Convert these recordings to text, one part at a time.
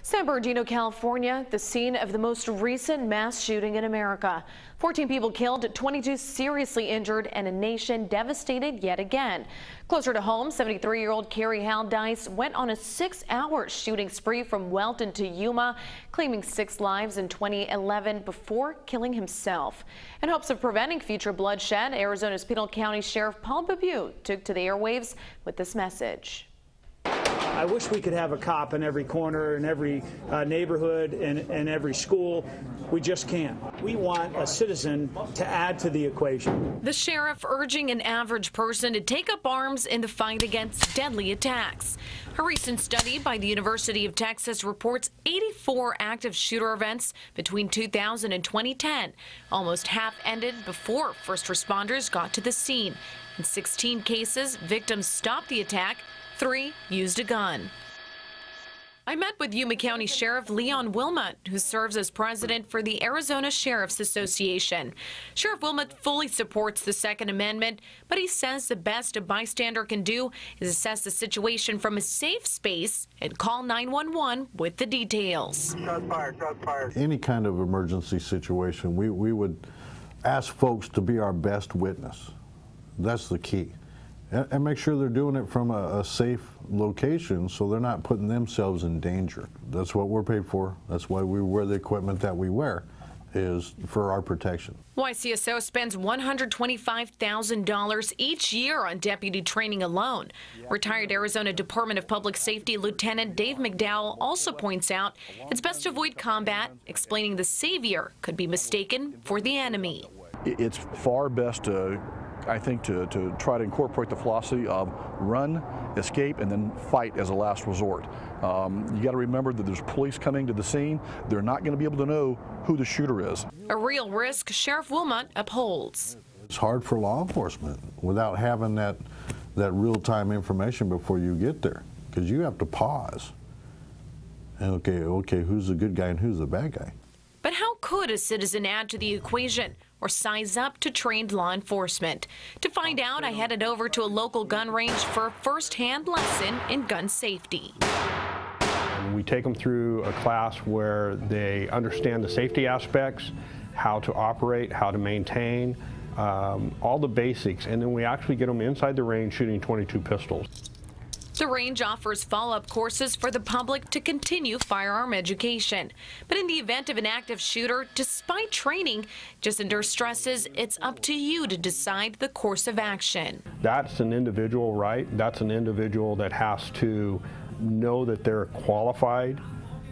San Bernardino, California, the scene of the most recent mass shooting in America. 14 people killed, 22 seriously injured, and a nation devastated yet again. Closer to home, 73-year-old Carrie Hal Dice went on a 6-hour shooting spree from Welton to Yuma, claiming 6 lives in 2011 before killing himself. In hopes of preventing future bloodshed, Arizona's Pinal County Sheriff Babeu took to the airwaves with this message. I wish we could have a cop in every corner, in every neighborhood, and every school. We just can't. We want a citizen to add to the equation. The sheriff urging an average person to take up arms in the fight against deadly attacks. A recent study by the University of Texas reports 84 active shooter events between 2000 and 2010. Almost half ended before first responders got to the scene. In 16 cases, victims stopped the attack. 3 used a gun. I met with Yuma County Sheriff Leon Wilmot, who serves as president for the Arizona Sheriff's Association. Sheriff Wilmot fully supports the Second Amendment, but he says the best a bystander can do is assess the situation from a safe space and call 911 with the details. Shots fired. Any kind of emergency situation, we would ask folks to be our best witness. That's the key. And make sure they're doing it from a safe location so they're not putting themselves in danger. That's what we're paid for. That's why we wear the equipment that we wear, is for our protection. YCSO spends $125,000 each year on deputy training alone. Retired Arizona Department of Public Safety Lieutenant Dave McDowell also points out it's best to avoid combat, explaining the savior could be mistaken for the enemy. It's far best to, I think, to try to incorporate the philosophy of run, escape, and then fight as a last resort. You got to remember that there's police coming to the scene. They're not going to be able to know who the shooter is. A real risk Sheriff Wilmot upholds. It's hard for law enforcement without having that real-time information before you get there, because you have to pause. And okay, who's the good guy and who's the bad guy? But how could a citizen add to the equation or size up to trained law enforcement? To find out, I headed over to a local gun range for a first-hand lesson in gun safety. We take them through a class where they understand the safety aspects, how to operate, how to maintain, all the basics, and then we actually get them inside the range shooting 22 pistols. The range offers follow-up courses for the public to continue firearm education. But in the event of an active shooter, despite training, just under stresses, it's up to you to decide the course of action. That's an individual, right? That's an individual that has to know that they're qualified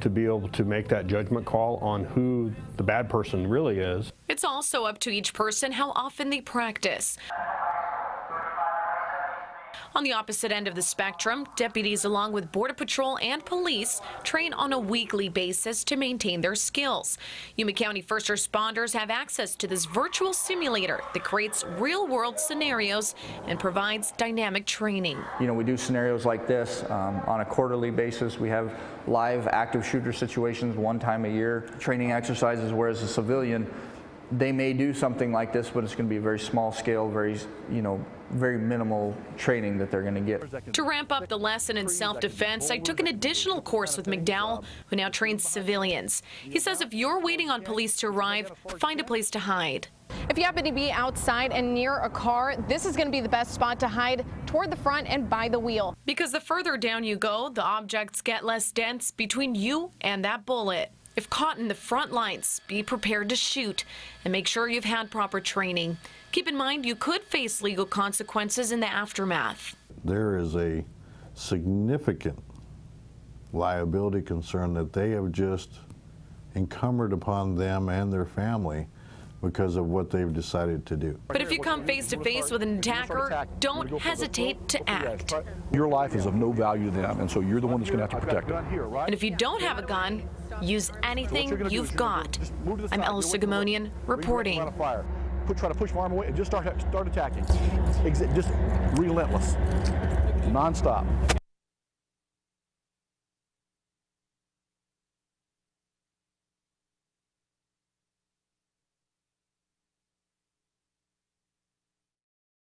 to be able to make that judgment call on who the bad person really is. It's also up to each person how often they practice. On the opposite end of the spectrum, deputies along with Border Patrol and police train on a weekly basis to maintain their skills. Yuma County first responders have access to this virtual simulator that creates real-world scenarios and provides dynamic training. You know, we do scenarios like this on a quarterly basis. We have live active shooter situations 1 time a year, training exercises, whereas a civilian, they may do something like this, but it's going to be a very small scale, very minimal training that they're going to get. To ramp up the lesson in self-defense, I took an additional course with McDowell, who now trains civilians. He says if you're waiting on police to arrive, find a place to hide. If you happen to be outside and near a car, this is going to be the best spot to hide, toward the front and by the wheel. Because the further down you go, the objects get less dense between you and that bullet. If caught in the front lines, be prepared to shoot and make sure you've had proper training. Keep in mind you could face legal consequences in the aftermath. There is a significant liability concern that they have just encumbered upon them and their family because of what they've decided to do. But if you come face to face with an attacker, don't hesitate to act. Your life is of no value to them, and so you're the one that's going to have to protect it. And if you don't have a gun, use anything you've got. I'm Sogomonian reporting. Try to push my arm away and just start attacking. Just relentless, nonstop.